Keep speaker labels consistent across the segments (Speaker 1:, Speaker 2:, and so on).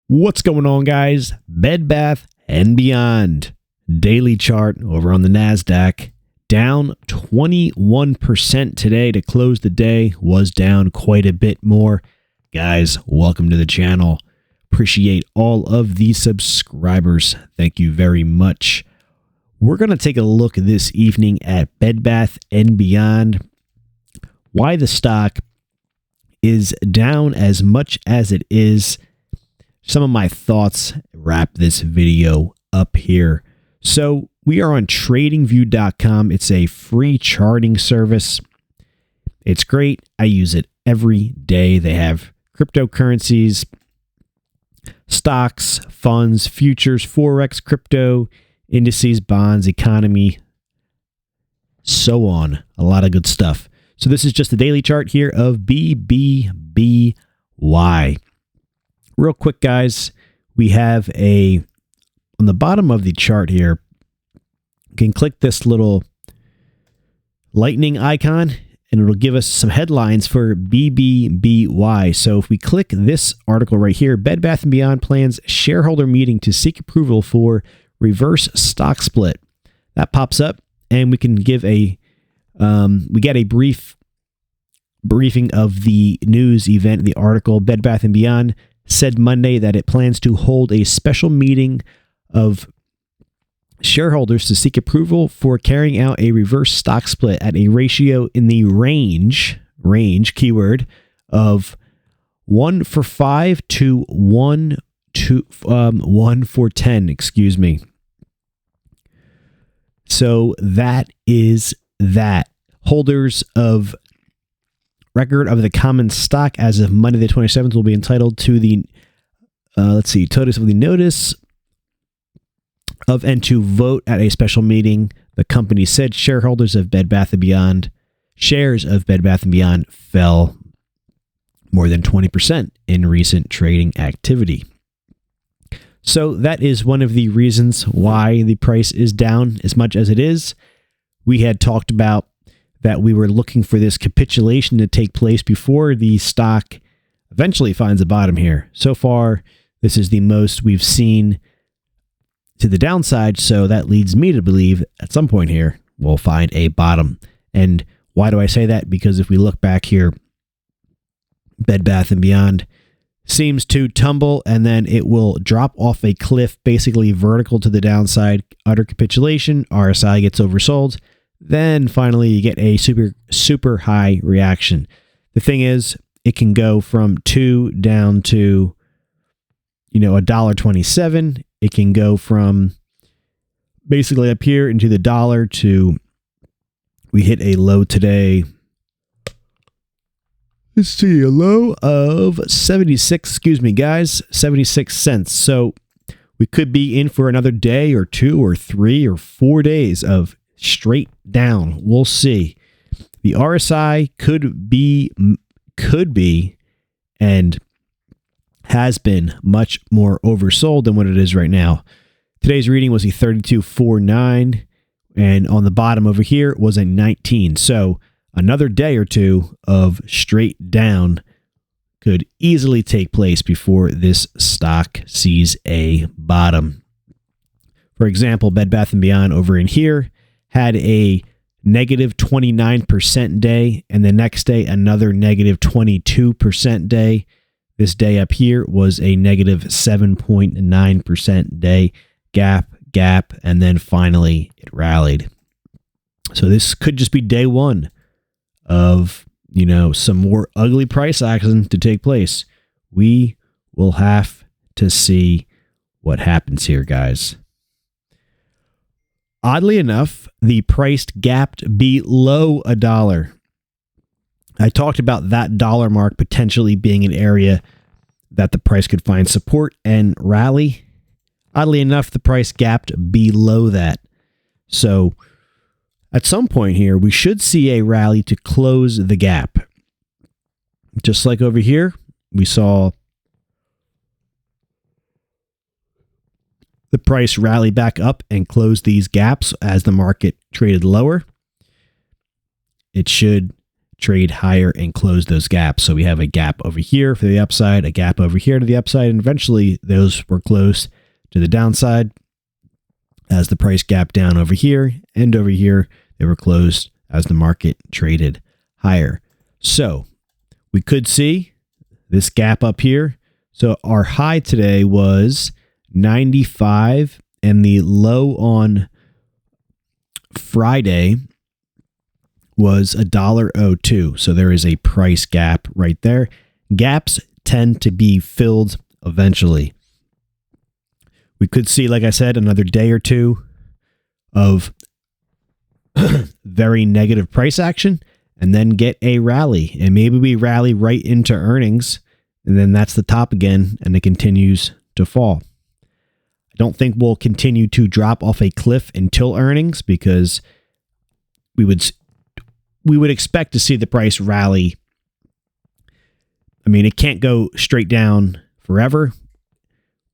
Speaker 1: What's going on, guys? Bed Bath & Beyond daily chart over on the NASDAQ, down 21% today to close the day, was down quite a bit more. Guys, welcome to the channel. Appreciate all of the subscribers. Thank you very much. We're going to take a look this evening at Bed Bath & Beyond, why the stock is down as much as it is. Some of my thoughts, wrap this video up here. So we are on tradingview.com. It's a free charting service. It's great. I use it every day. They have cryptocurrencies, stocks, funds, futures, forex, crypto, indices, bonds, economy, so on. A lot of good stuff. So this is just a daily chart here of BBBY. Real quick, guys, we have on the bottom of the chart here, you can click this little lightning icon and it'll give us some headlines for BBBY. So if we click this article right here, Bed Bath & Beyond plans shareholder meeting to seek approval for reverse stock split. That pops up and we can give we get a briefing of the news event, the article. Bed Bath & Beyond said Monday that it plans to hold a special meeting of shareholders to seek approval for carrying out a reverse stock split at a ratio in the range keyword of 1:5 to 1:10, excuse me. So that is that. Holders of record of the common stock as of Monday the 27th will be entitled to the, notice of the notice of and to vote at a special meeting. The company said shareholders of Bed Bath & Beyond, shares of Bed Bath & Beyond fell more than 20% in recent trading activity. So that is one of the reasons why the price is down as much as it is. We had talked about that we were looking for this capitulation to take place before the stock eventually finds a bottom here. So far, this is the most we've seen to the downside, so that leads me to believe at some point here, we'll find a bottom. And why do I say that? Because if we look back here, Bed Bath & Beyond seems to tumble, and then it will drop off a cliff, basically vertical to the downside, utter capitulation, RSI gets oversold. Then finally you get a super high reaction. The thing is, it can go from 2 down to, $1.27. It can go from basically up here into the dollar to, we hit a low today. Let's see, a low of 76 cents. So we could be in for another day or 2 or 3 or 4 days of straight down. We'll see. The RSI could be and has been much more oversold than what it is right now. Today's reading was a 32.49, and on the bottom over here was a 19. So another day or two of straight down could easily take place before this stock sees a bottom. For example, Bed Bath & Beyond over in here had a negative 29% day, and the next day another negative 22% day. This day up here was a negative 7.9% day, gap, and then finally it rallied. So this could just be day one of, some more ugly price action to take place. We will have to see what happens here, guys. Oddly enough, the price gapped below $1. I talked about that dollar mark potentially being an area that the price could find support and rally. Oddly enough, the price gapped below that. So at some point here, we should see a rally to close the gap. Just like over here, we saw the price rally back up and close these gaps as the market traded lower. It should trade higher and close those gaps. So we have a gap over here for the upside, a gap over here to the upside, and eventually those were close to the downside as the price gap down over here and over here. They were closed as the market traded higher. So we could see this gap up here. So our high today was 95 and the low on Friday was $1.02. So there is a price gap right there. Gaps tend to be filled eventually. We could see, like I said, another day or two of very negative price action and then get a rally. And maybe we rally right into earnings and then that's the top again and it continues to fall. I don't think we'll continue to drop off a cliff until earnings because we would expect to see the price rally. I mean, it can't go straight down forever.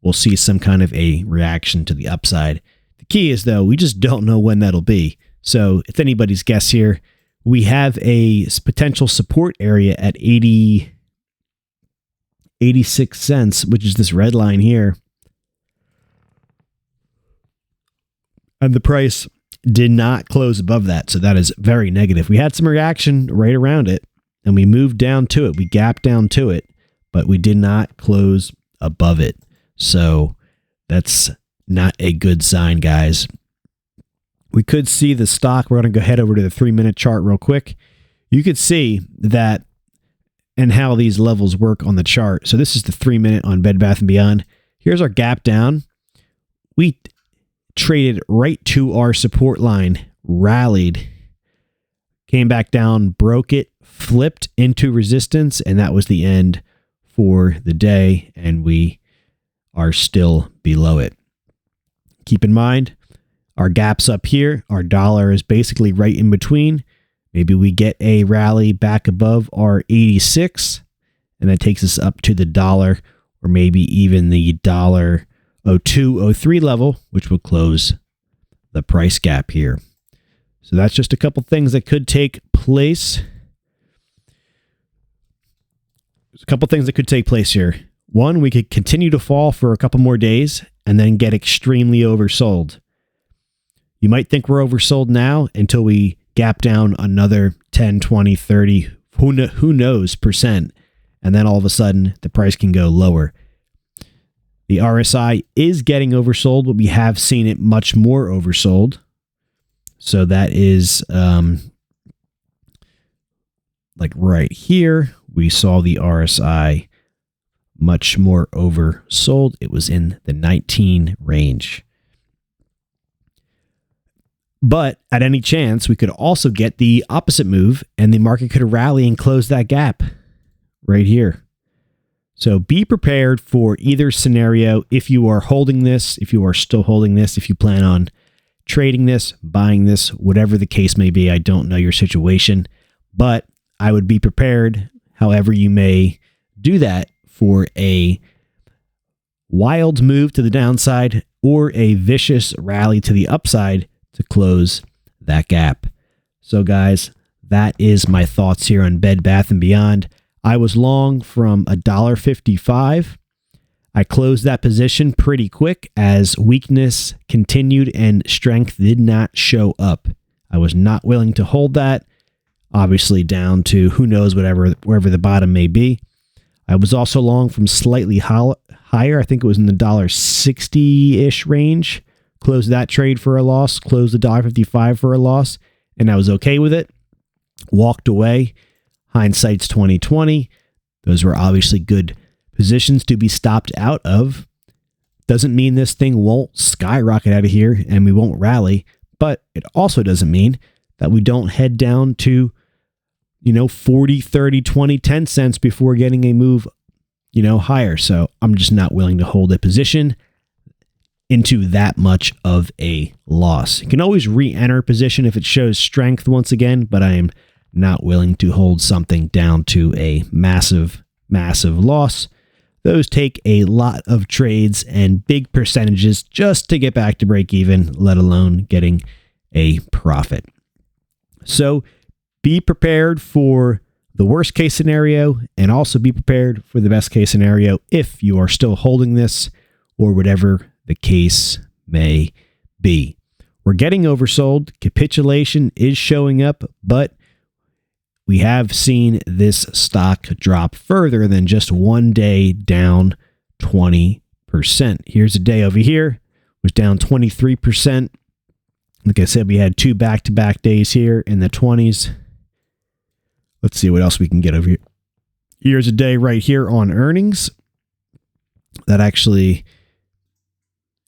Speaker 1: We'll see some kind of a reaction to the upside. The key is, though, we just don't know when that'll be. So it's anybody's guess here. We have a potential support area at 86 cents, which is this red line here. And the price did not close above that. So that is very negative. We had some reaction right around it and we moved down to it. We gapped down to it, but we did not close above it. So that's not a good sign, guys. We could see the stock. We're going to go head over to the 3-minute chart real quick. You could see that and how these levels work on the chart. So this is the 3-minute on Bed Bath & Beyond. Here's our gap down. We traded right to our support line, rallied, came back down, broke it, flipped into resistance, and that was the end for the day, and we are still below it. Keep in mind, our gap's up here. Our dollar is basically right in between. Maybe we get a rally back above our 86, and that takes us up to the dollar, or maybe even the $1.02, 03 level, which will close the price gap here. So that's just a couple things that could take place. There's a couple things that could take place here. One, we could continue to fall for a couple more days and then get extremely oversold. You might think we're oversold now until we gap down another 10, 20, 30, who knows percent. And then all of a sudden the price can go lower. The RSI is getting oversold, but we have seen it much more oversold. So that is like right here, we saw the RSI much more oversold. It was in the 19 range. But at any chance, we could also get the opposite move and the market could rally and close that gap right here. So be prepared for either scenario. If you are holding this, if you are still holding this, if you plan on trading this, buying this, whatever the case may be, I don't know your situation, but I would be prepared, however you may do that, for a wild move to the downside or a vicious rally to the upside to close that gap. So guys, that is my thoughts here on Bed Bath & Beyond. I was long from $1.55. I closed that position pretty quick as weakness continued and strength did not show up. I was not willing to hold that, obviously down to who knows wherever the bottom may be. I was also long from slightly higher. I think it was in the $1.60-ish range. Closed that trade for a loss, closed the $1.55 for a loss, and I was okay with it. Walked away. Hindsight's 2020. Those were obviously good positions to be stopped out of. Doesn't mean this thing won't skyrocket out of here and we won't rally, but it also doesn't mean that we don't head down to, 40, 30, 20, 10 cents before getting a move, higher. So I'm just not willing to hold a position into that much of a loss. You can always re-enter a position if it shows strength once again, but I am not willing to hold something down to a massive, massive loss. Those take a lot of trades and big percentages just to get back to break even, let alone getting a profit. So be prepared for the worst case scenario and also be prepared for the best case scenario if you are still holding this or whatever the case may be. We're getting oversold. Capitulation is showing up, but we have seen this stock drop further than just one day down 20%. Here's a day over here, was down 23%. Like I said, we had 2 back-to-back days here in the 20s. Let's see what else we can get over here. Here's a day right here on earnings. That actually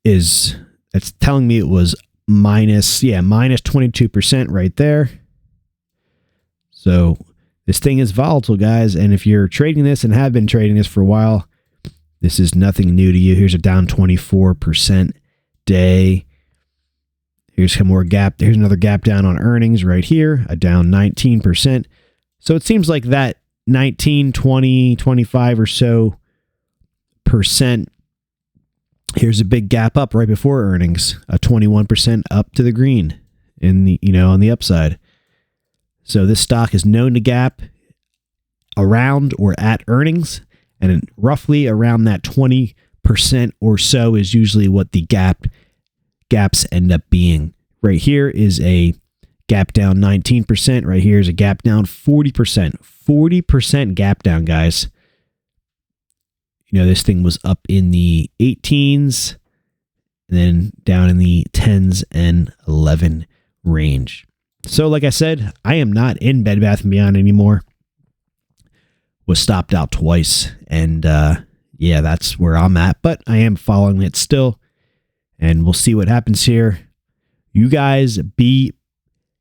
Speaker 1: is, it's telling me it was minus 22% right there. So this thing is volatile, guys. And if you're trading this and have been trading this for a while, this is nothing new to you. Here's a down 24% day. Here's some more gap. Here's another gap down on earnings right here, a down 19%. So it seems like that 19, 20, 25 or so percent. Here's a big gap up right before earnings, a 21% up to the green in the, on the upside. So this stock is known to gap around or at earnings, and roughly around that 20% or so is usually what the gaps end up being. Right here is a gap down 19%. Right here is a gap down 40%. 40% gap down, guys. This thing was up in the 18s and then down in the 10s and 11 range. So like I said, I am not in Bed Bath & Beyond anymore. Was stopped out twice. And yeah, that's where I'm at. But I am following it still. And we'll see what happens here. You guys be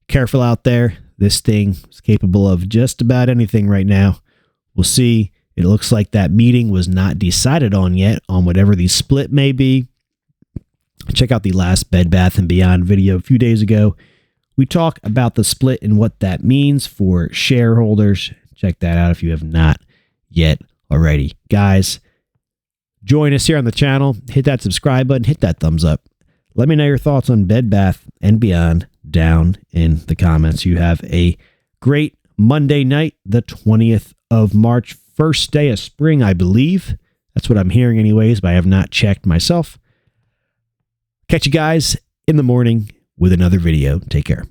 Speaker 1: careful out there. This thing is capable of just about anything right now. We'll see. It looks like that meeting was not decided on yet on whatever the split may be. Check out the last Bed Bath & Beyond video a few days ago. We talk about the split and what that means for shareholders. Check that out if you have not yet already. Guys, join us here on the channel. Hit that subscribe button. Hit that thumbs up. Let me know your thoughts on Bed Bath & Beyond down in the comments. You have a great Monday night, the 20th of March. First day of spring, I believe. That's what I'm hearing anyways, but I have not checked myself. Catch you guys in the morning with another video. Take care.